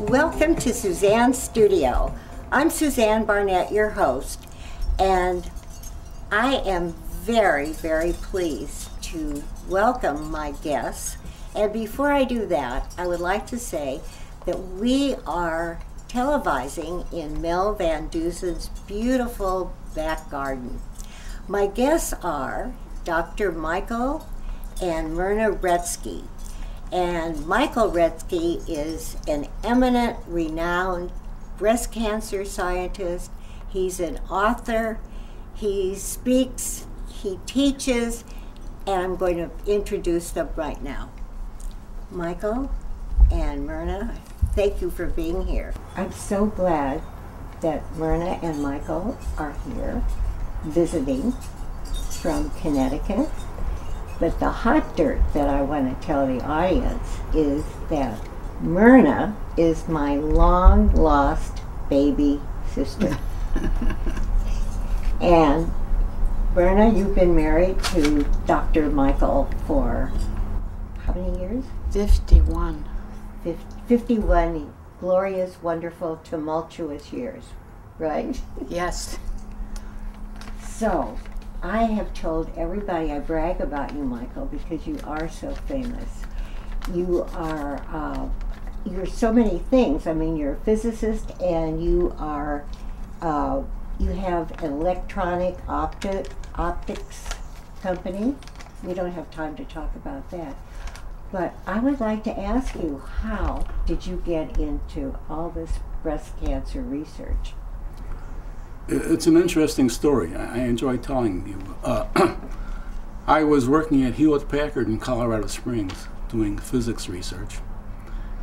Welcome to Suzanne's studio. I'm Suzanne Barnett, your host, and I am very, very pleased to welcome my guests. And before I do that, I would like to say that we are televising in Mel Van Dusen's beautiful back garden. My guests are Dr. Michael and Myrna Retsky. And Michael Retsky is an eminent, renowned breast cancer scientist. He's an author, he speaks, he teaches, and I'm going to introduce them right now. Michael and Myrna, thank you for being here. I'm so glad that Myrna and Michael are here visiting from Connecticut. But the hot dirt that I want to tell the audience is that Myrna is my long-lost baby sister. And Myrna, you've been married to Dr. Michael for how many years? 51. 51 glorious, wonderful, tumultuous years, right? Yes. So, I have told everybody, I brag about you, Michael, because you are so famous. You are, you're so many things. I mean, you're a physicist, and you are, you have an electronic optics company. We don't have time to talk about that. But I would like to ask you, how did you get into all this breast cancer research? It's an interesting story. I enjoy telling you. I was working at Hewlett-Packard in Colorado Springs doing physics research,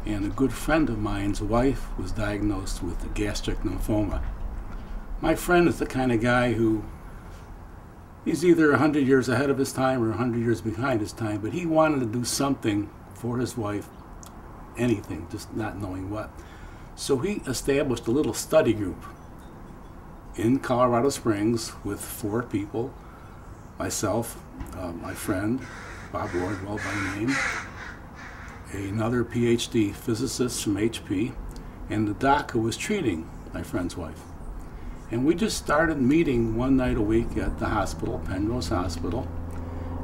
and a good friend of mine's wife was diagnosed with gastric lymphoma. My friend is the kind of guy who, he's either 100 years ahead of his time or 100 years behind his time, but he wanted to do something for his wife, anything, just not knowing what. So he established a little study group in Colorado Springs with 4 people, myself, my friend, Bob Wardwell by name, another Ph.D. physicist from HP, and the doc who was treating my friend's wife. And we just started meeting one night a week at the hospital, Penrose Hospital.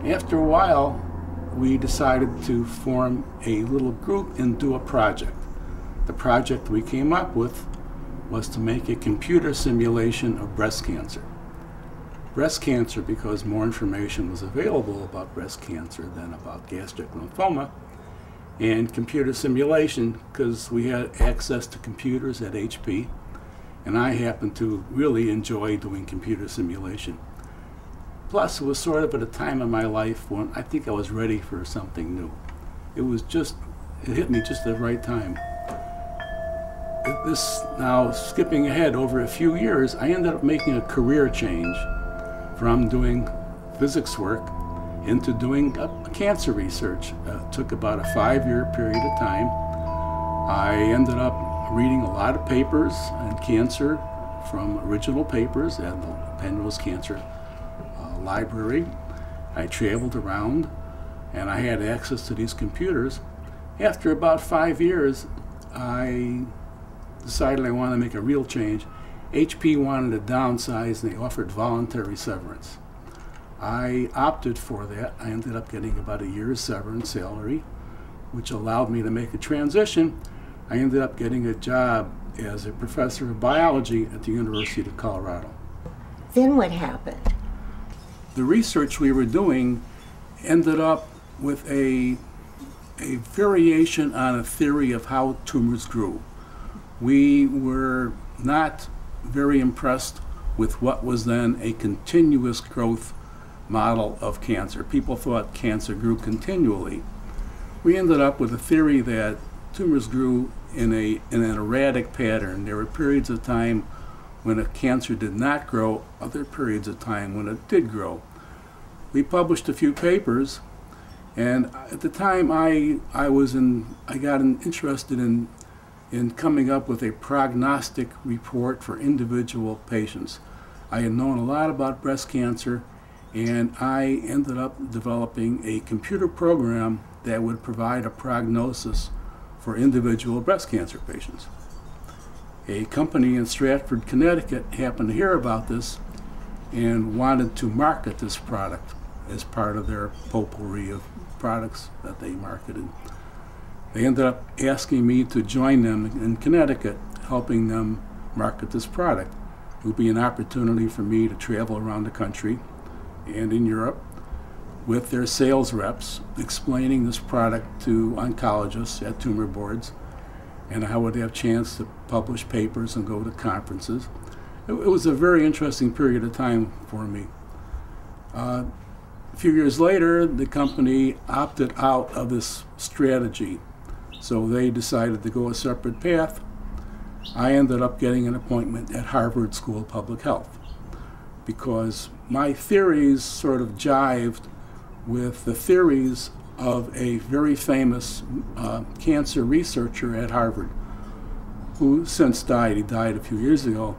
After a while, we decided to form a little group and do a project. The project we came up with was to make a computer simulation of breast cancer. Breast cancer, because more information was available about breast cancer than about gastric lymphoma, and computer simulation because we had access to computers at HP, and I happened to really enjoy doing computer simulation. Plus, it was sort of at a time in my life when I think I was ready for something new. It hit me just at the right time. This, now skipping ahead over a few years, I ended up making a career change from doing physics work into doing cancer research. It took about a 5-year period of time. I ended up reading a lot of papers on cancer from original papers at the Penrose Cancer Library. I traveled around and I had access to these computers. After about 5 years, I decided I wanted to make a real change. HP wanted to downsize and they offered voluntary severance. I opted for that. I ended up getting about a year's severance salary, which allowed me to make a transition. I ended up getting a job as a professor of biology at the University of Colorado. Then what happened? The research we were doing ended up with a variation on a theory of how tumors grew. We were not very impressed with what was then a continuous growth model of cancer. People thought cancer grew continually. We ended up with a theory that tumors grew in an erratic pattern. There were periods of time when a cancer did not grow, other periods of time when it did grow. We published a few papers, and at the time I got interested in coming up with a prognostic report for individual patients. I had known a lot about breast cancer, and I ended up developing a computer program that would provide a prognosis for individual breast cancer patients. A company in Stratford, Connecticut happened to hear about this and wanted to market this product as part of their potpourri of products that they marketed. They ended up asking me to join them in Connecticut, helping them market this product. It would be an opportunity for me to travel around the country and in Europe with their sales reps, explaining this product to oncologists at tumor boards, and I would have a chance to publish papers and go to conferences. It was a very interesting period of time for me. A few years later, the company opted out of this strategy, so they decided to go a separate path. I ended up getting an appointment at Harvard School of Public Health because my theories sort of jived with the theories of a very famous cancer researcher at Harvard who since died. He died a few years ago.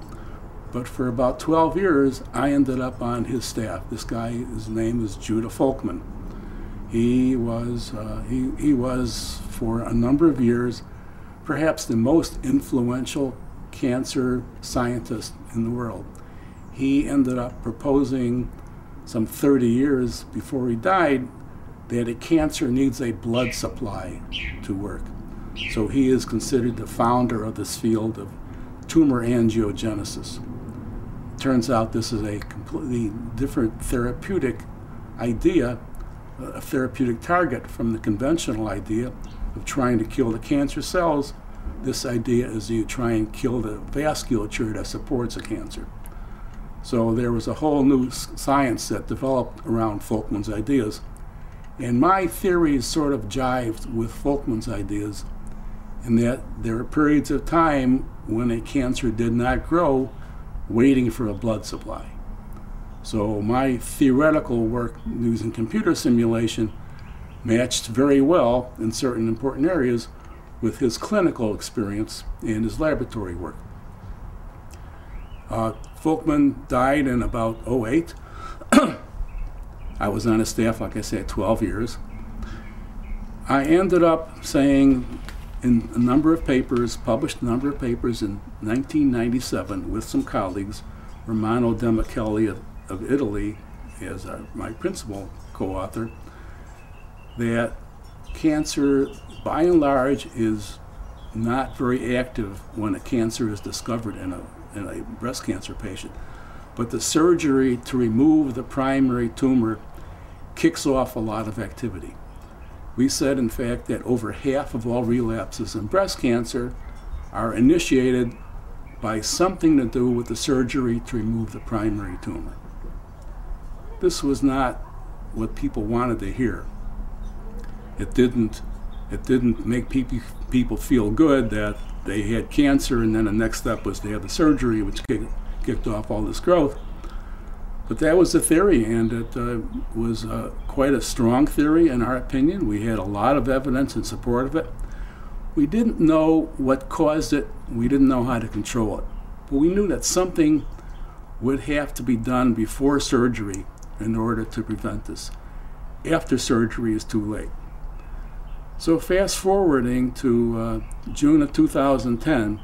But for about 12 years, I ended up on his staff. This guy, his name is Judah Folkman. He was for a number of years, perhaps the most influential cancer scientist in the world. He ended up proposing some 30 years before he died that a cancer needs a blood supply to work. So he is considered the founder of this field of tumor angiogenesis. Turns out this is a completely different therapeutic idea, a therapeutic target from the conventional idea of trying to kill the cancer cells. This idea is you try and kill the vasculature that supports a cancer. So there was a whole new science that developed around Folkman's ideas. And my theories sort of jived with Folkman's ideas in that there are periods of time when a cancer did not grow waiting for a blood supply. So my theoretical work using computer simulation matched very well in certain important areas with his clinical experience and his laboratory work. Folkman died in about '08. I was on his staff, like I said, 12 years. I ended up saying in a number of papers, published a number of papers in 1997 with some colleagues, Romano De Micheli of Italy as my principal co-author, that cancer, by and large, is not very active when a cancer is discovered in a breast cancer patient. But the surgery to remove the primary tumor kicks off a lot of activity. We said, in fact, that over half of all relapses in breast cancer are initiated by something to do with the surgery to remove the primary tumor. This was not what people wanted to hear. It didn't make people feel good that they had cancer and then the next step was to have the surgery, which kicked off all this growth. But that was the theory, and it was quite a strong theory in our opinion. We had a lot of evidence in support of it. We didn't know what caused it. We didn't know how to control it. But we knew that something would have to be done before surgery in order to prevent this. After surgery is too late. So fast forwarding to June of 2010,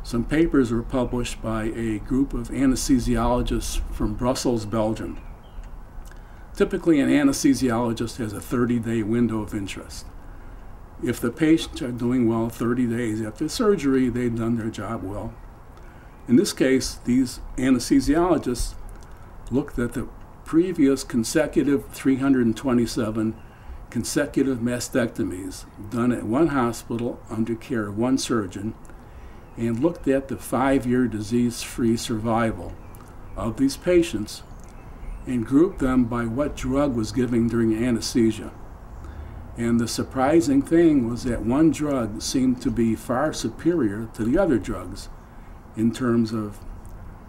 some papers were published by a group of anesthesiologists from Brussels, Belgium. Typically, an anesthesiologist has a 30-day window of interest. If the patients are doing well 30 days after surgery, they've done their job well. In this case, these anesthesiologists looked at the previous consecutive 327 consecutive mastectomies done at one hospital under care of one surgeon and looked at the 5-year disease-free survival of these patients and grouped them by what drug was given during anesthesia. And the surprising thing was that one drug seemed to be far superior to the other drugs in terms of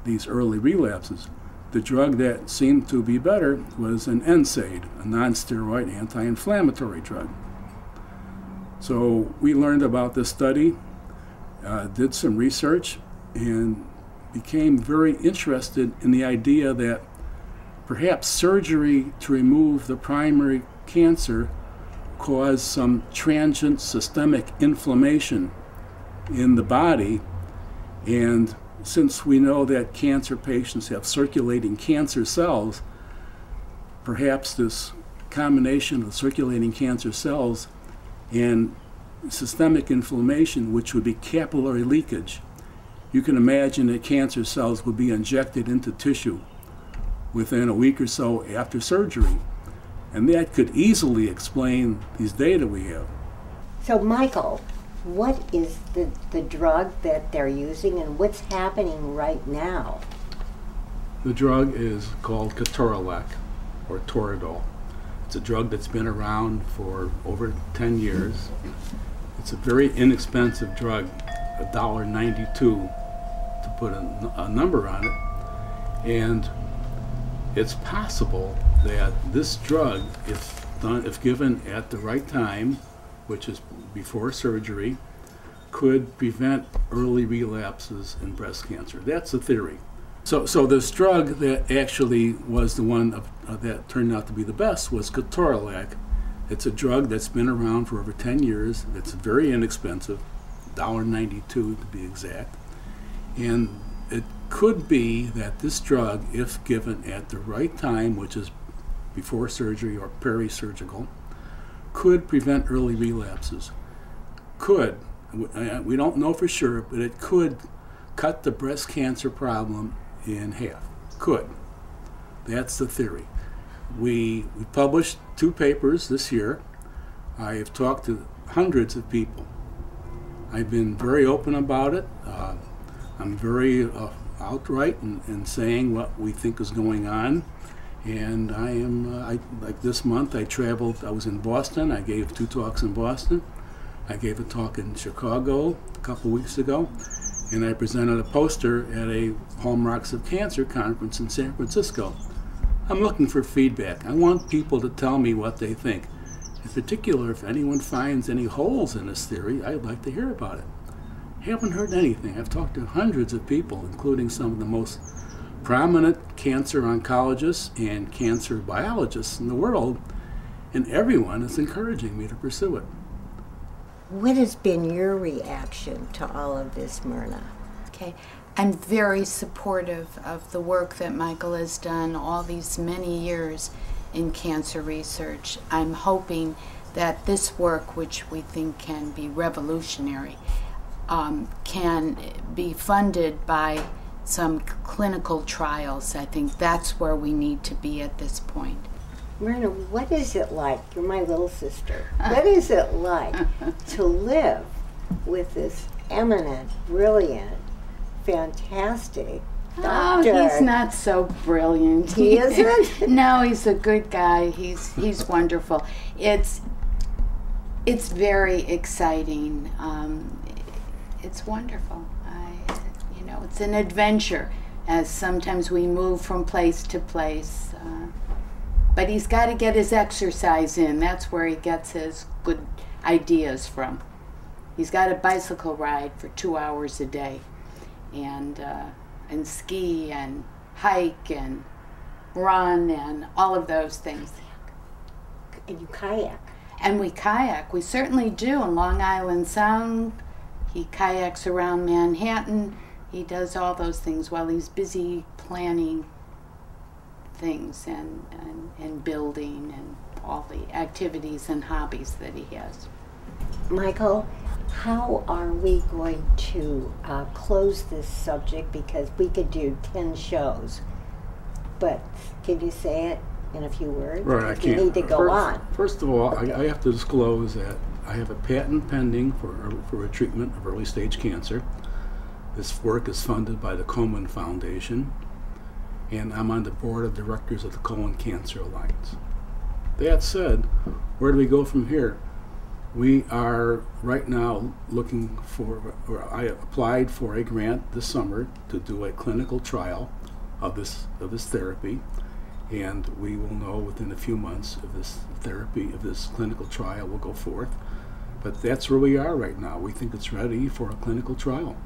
these early relapses. The drug that seemed to be better was an NSAID, a non-steroid anti-inflammatory drug. So we learned about this study, did some research, and became very interested in the idea that perhaps surgery to remove the primary cancer cause some transient systemic inflammation in the body. And since we know that cancer patients have circulating cancer cells, perhaps this combination of circulating cancer cells and systemic inflammation, which would be capillary leakage, you can imagine that cancer cells would be injected into tissue within a week or so after surgery. And that could easily explain these data we have. So Michael, what is the drug that they're using and what's happening right now? The drug is called ketorolac, or Toradol. It's a drug that's been around for over 10 years. It's a very inexpensive drug, $1.92 to put a number on it. And it's possible that this drug, if given at the right time, which is before surgery, could prevent early relapses in breast cancer. That's the theory. So this drug that actually was the one that turned out to be the best was ketorolac. It's a drug that's been around for over 10 years. It's very inexpensive, $1.92 to be exact. And it could be that this drug, if given at the right time, which is before surgery or peri-surgical, could prevent early relapses. Could. We don't know for sure, but it could cut the breast cancer problem in half. Could. That's the theory. We published 2 papers this year. I have talked to hundreds of people. I've been very open about it. I'm very outright in saying what we think is going on. And like this month I traveled, I was in Boston, I gave 2 talks in Boston. I gave a talk in Chicago a couple weeks ago, and I presented a poster at a Hallmarks of Cancer conference in San Francisco. I'm looking for feedback. I want people to tell me what they think. In particular, if anyone finds any holes in this theory, I'd like to hear about it. Haven't heard anything. I've talked to hundreds of people, including some of the most prominent cancer oncologists and cancer biologists in the world, and everyone is encouraging me to pursue it. What has been your reaction to all of this, Myrna? Okay, I'm very supportive of the work that Michael has done all these many years in cancer research. I'm hoping that this work, which we think can be revolutionary, can be funded by some clinical trials. I think that's where we need to be at this point. Myrna, what is it like? You're my little sister. What is it like to live with this eminent, brilliant, fantastic doctor? Oh, he's not so brilliant. He isn't? No, he's a good guy. He's wonderful. It's very exciting. It's wonderful. It's an adventure, as sometimes we move from place to place. But he's got to get his exercise in. That's where he gets his good ideas from. He's got a bicycle ride for 2 hours a day, and ski and hike and run and all of those things. And you kayak. And we kayak. We certainly do in Long Island Sound. He kayaks around Manhattan. He does all those things while he's busy planning things and building and all the activities and hobbies that he has. Michael, how are we going to close this subject? Because we could do 10 shows, but can you say it in a few words? Right, I can't. You need to go on. First of all, I have to disclose that I have a patent pending for a treatment of early stage cancer. This work is funded by the Komen Foundation, and I'm on the board of directors of the Colon Cancer Alliance. That said, where do we go from here? We are right now looking for, or I applied for a grant this summer to do a clinical trial of this therapy, and we will know within a few months if this therapy, if this clinical trial will go forth. But that's where we are right now. We think it's ready for a clinical trial.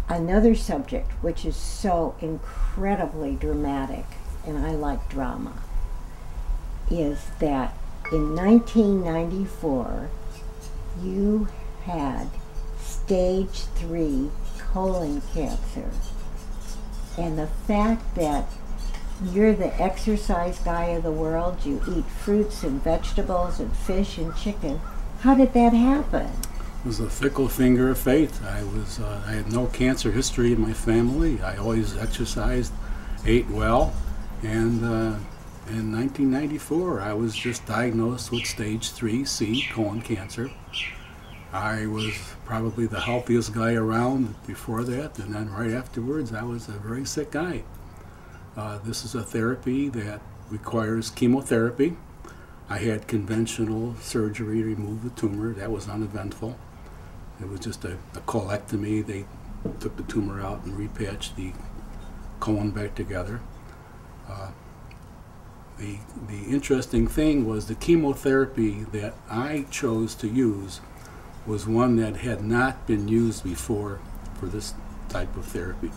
Another subject which is so incredibly dramatic, and I like drama, is that in 1994, you had stage 3 colon cancer. And the fact that you're the exercise guy of the world, you eat fruits and vegetables and fish and chicken, how did that happen? It was a fickle finger of fate. I had no cancer history in my family. I always exercised, ate well, and in 1994 I was just diagnosed with stage 3C colon cancer. I was probably the healthiest guy around before that, and then right afterwards I was a very sick guy. This is a therapy that requires chemotherapy. I had conventional surgery to remove the tumor. That was uneventful. It was just a colectomy. They took the tumor out and repatched the colon back together. The interesting thing was the chemotherapy that I chose to use was one that had not been used before for this type of therapy.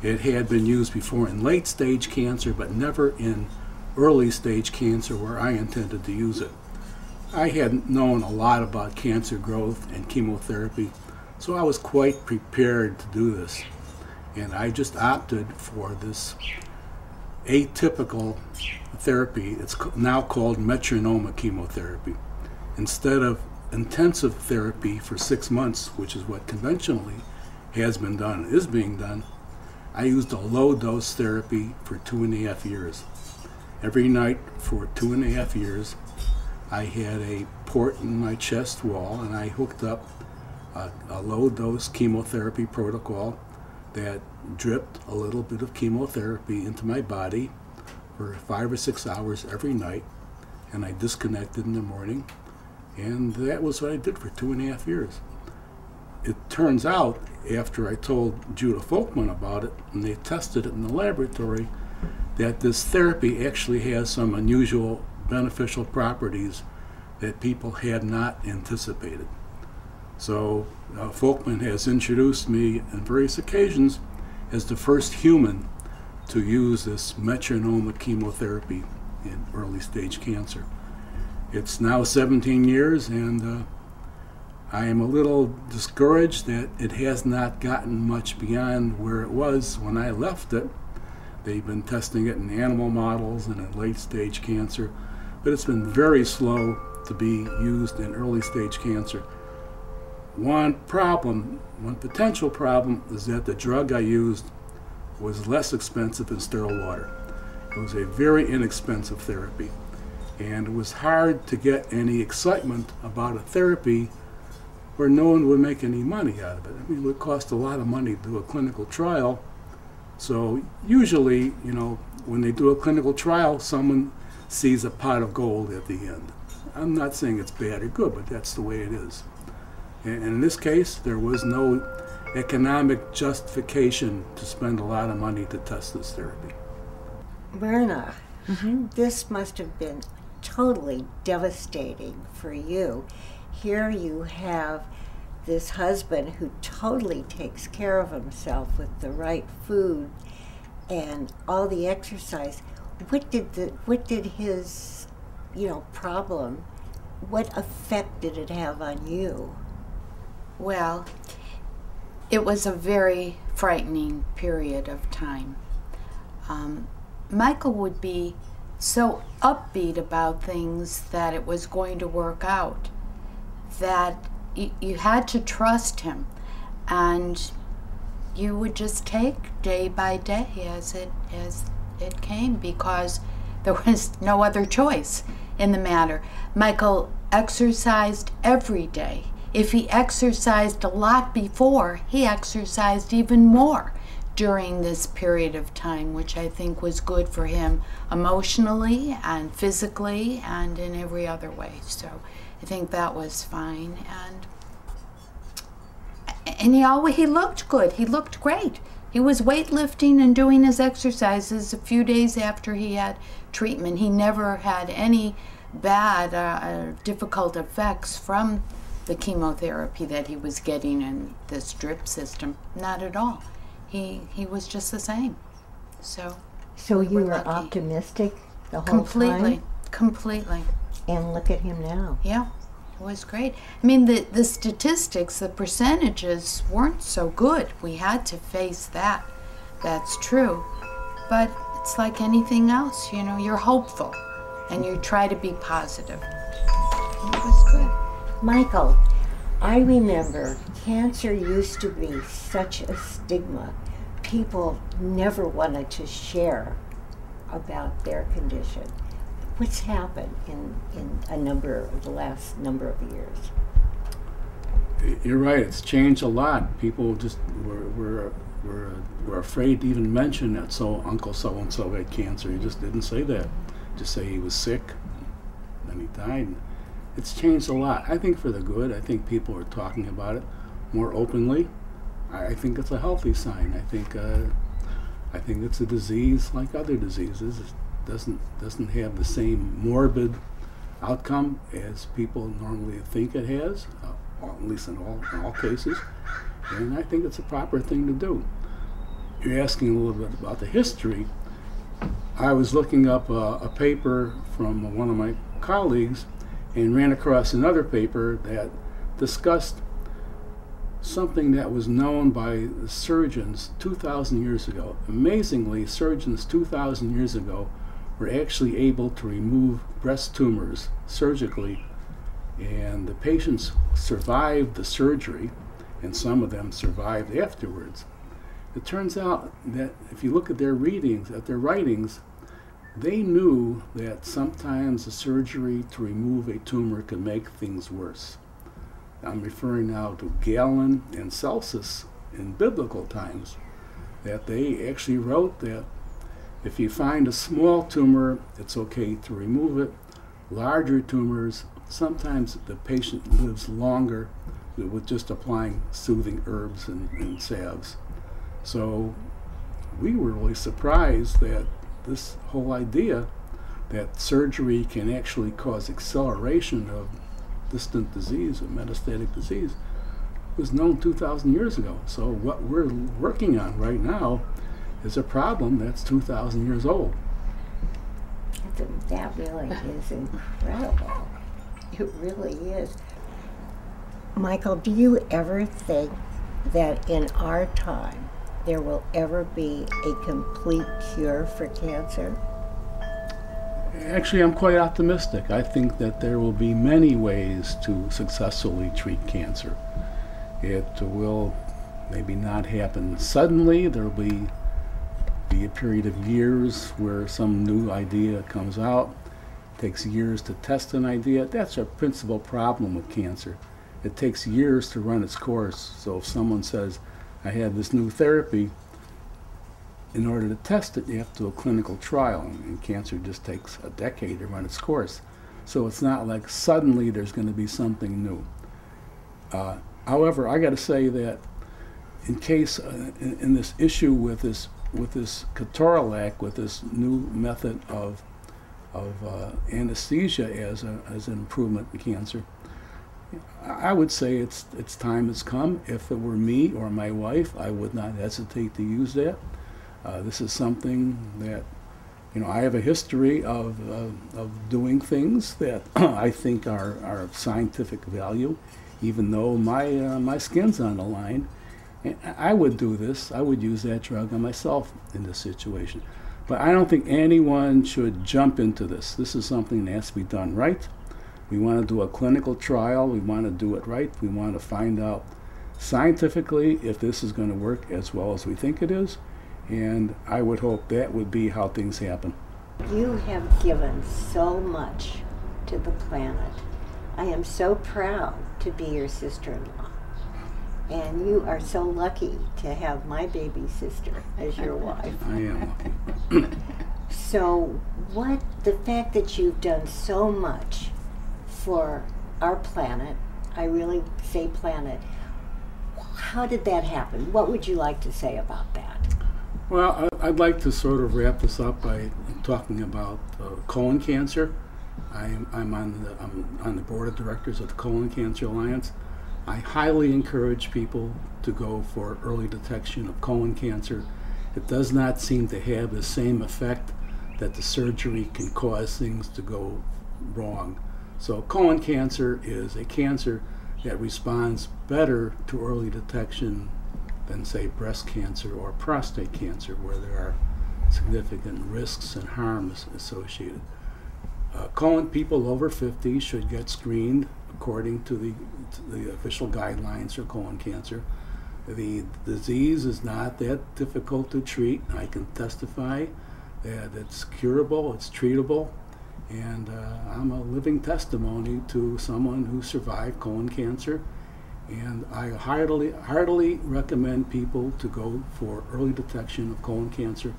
It had been used before in late stage cancer, but never in early stage cancer where I intended to use it. I had known a lot about cancer growth and chemotherapy, so I was quite prepared to do this. And I just opted for this atypical therapy. It's now called metronoma chemotherapy. Instead of intensive therapy for 6 months, which is what conventionally has been done, is being done, I used a low-dose therapy for 2.5 years. Every night for 2.5 years, I had a port in my chest wall, and I hooked up a low-dose chemotherapy protocol that dripped a little bit of chemotherapy into my body for 5 or 6 hours every night, and I disconnected in the morning, and that was what I did for 2.5 years. It turns out, after I told Judah Folkman about it, and they tested it in the laboratory, that this therapy actually has some unusual beneficial properties that people had not anticipated. So Folkman has introduced me on various occasions as the first human to use this metronoma chemotherapy in early stage cancer. It's now 17 years, and I am a little discouraged that it has not gotten much beyond where it was when I left it. They've been testing it in animal models and in late stage cancer, but it's been very slow to be used in early stage cancer. One potential problem is that the drug I used was less expensive than sterile water. It was a very inexpensive therapy, and it was hard to get any excitement about a therapy where no one would make any money out of it. I mean, it would cost a lot of money to do a clinical trial. So usually, when they do a clinical trial, someone sees a pot of gold at the end. I'm not saying it's bad or good, but that's the way it is. And in this case, there was no economic justification to spend a lot of money to test this therapy. Myrna, this must have been totally devastating for you. Here you have this husband who totally takes care of himself with the right food and all the exercise. What did his problem, what effect did it have on you? Well, it was a very frightening period of time. Michael would be so upbeat about things that it was going to work out, that you had to trust him, and you would just take day by day as it came, because there was no other choice in the matter. Michael exercised every day. If he exercised a lot before, he exercised even more during this period of time, which I think was good for him emotionally and physically and in every other way. So I think that was fine. And he looked good. He looked great. He was weightlifting and doing his exercises a few days after he had treatment. He never had any bad, difficult effects from the chemotherapy that he was getting in this drip system. Not at all. He was just the same. So you were lucky. optimistic the whole time? Completely. And look at him now. Yeah, it was great. I mean, the statistics, the percentages weren't so good. We had to face that. That's true. But it's like anything else, you know, you're hopeful and you try to be positive. It was good. Michael, I remember cancer used to be such a stigma. People never wanted to share about their condition. What's happened in the last number of years? You're right. It's changed a lot. People just were afraid to even mention that Uncle so and so had cancer. He just didn't say that. Just say he was sick, and then he died. It's changed a lot. I think for the good. I think people are talking about it more openly. I think it's a healthy sign. I think it's a disease like other diseases. It doesn't have the same morbid outcome as people normally think it has, at least in all cases. And I think it's a proper thing to do. You're asking a little bit about the history. I was looking up a paper from one of my colleagues and ran across another paper that discussed something that was known by the surgeons 2,000 years ago. Amazingly, surgeons 2,000 years ago were actually able to remove breast tumors surgically, and the patients survived the surgery, and some of them survived afterwards. It turns out that if you look at their writings, they knew that sometimes the surgery to remove a tumor could make things worse. I'm referring now to Galen and Celsus in biblical times, that they actually wrote that if you find a small tumor, it's okay to remove it. Larger tumors, sometimes the patient lives longer with just applying soothing herbs and salves. So we were really surprised that this whole idea that surgery can actually cause acceleration of distant disease or metastatic disease was known 2,000 years ago. So what we're working on right now is a problem that's 2,000 years old. That really is incredible. It really is. Michael, do you ever think that in our time there will ever be a complete cure for cancer? Actually, I'm quite optimistic. I think that there will be many ways to successfully treat cancer. It will maybe not happen suddenly. There will be a period of years where some new idea comes out. It takes years to test an idea. That's our principal problem with cancer. It takes years to run its course. So if someone says, I have this new therapy, in order to test it, you have to do a clinical trial, and cancer just takes a decade to run its course. So it's not like suddenly there's going to be something new. However, I got to say that in case in this issue with this ketorolac, with this new method of anesthesia as an improvement in cancer, I would say its time has come. If it were me or my wife, I would not hesitate to use that. This is something that, I have a history of doing things that I think are of scientific value, even though my skin's on the line. And I would do this. I would use that drug on myself in this situation. But I don't think anyone should jump into this. This is something that has to be done right. We want to do a clinical trial. We want to do it right. We want to find out scientifically if this is going to work as well as we think it is. And I would hope that would be how things happen. You have given so much to the planet. I am so proud to be your sister-in-law. And you are so lucky to have my baby sister as your wife. I am lucky. So the fact that you've done so much for our planet, I really say planet, how did that happen? What would you like to say about that? Well, I'd like to sort of wrap this up by talking about colon cancer. I'm on the board of directors of the Colon Cancer Alliance. I highly encourage people to go for early detection of colon cancer. It does not seem to have the same effect that the surgery can cause things to go wrong. So colon cancer is a cancer that responds better to early detection than, say, breast cancer or prostate cancer, where there are significant risks and harms associated. Colon people over 50 should get screened according to the official guidelines for colon cancer. The disease is not that difficult to treat. I can testify that it's curable, it's treatable, and I'm a living testimony to someone who survived colon cancer. And I heartily recommend people to go for early detection of colon cancer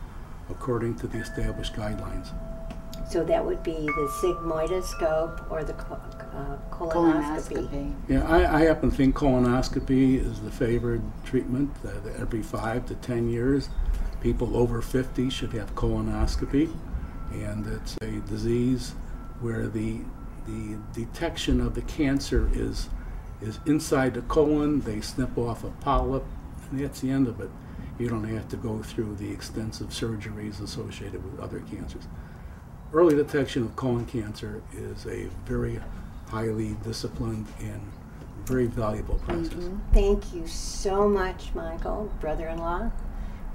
according to the established guidelines. So that would be the sigmoidoscope or the colonoscopy. Yeah, I happen to think colonoscopy is the favored treatment. Every 5 to 10 years, people over 50 should have colonoscopy, and it's a disease where the detection of the cancer is inside the colon. They snip off a polyp, and that's the end of it. You don't have to go through the extensive surgeries associated with other cancers. Early detection of colon cancer is a very highly disciplined and very valuable process. Thank you so much, Michael, brother-in-law.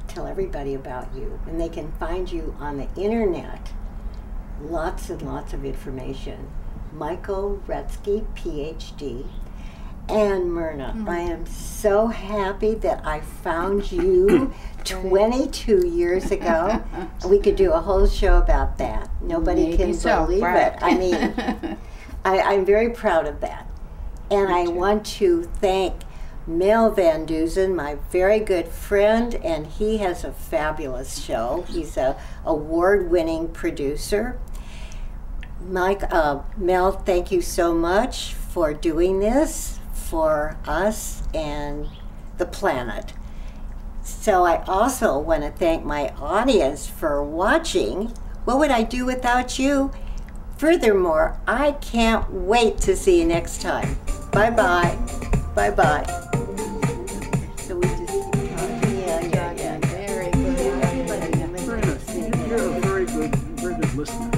Tell everybody about you, and they can find you on the internet. Lots and lots of information. Michael Retsky, Ph.D. And Myrna, I am so happy that I found you 22 years ago. We could do a whole show about that. Nobody can believe it. I mean, I'm very proud of that. And I want to thank Mel Van Duzen, my very good friend, and he has a fabulous show. He's an award-winning producer. Mel, thank you so much for doing this for us and the planet. So I also want to thank my audience for watching. What would I do without you? Furthermore, I can't wait to see you next time. Bye-bye. Bye-bye. So we just keep talking. Yeah. Very good. You're a very good listener.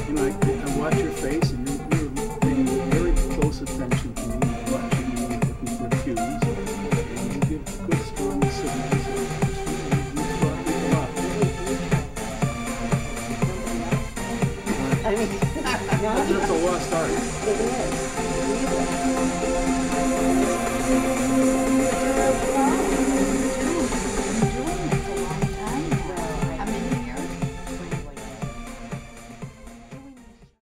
You know, I watch your face, and you're paying very close attention to me, watching me, looking for cues, and you give good, strong signals. You throw people up. I mean, That's a lost art. it is.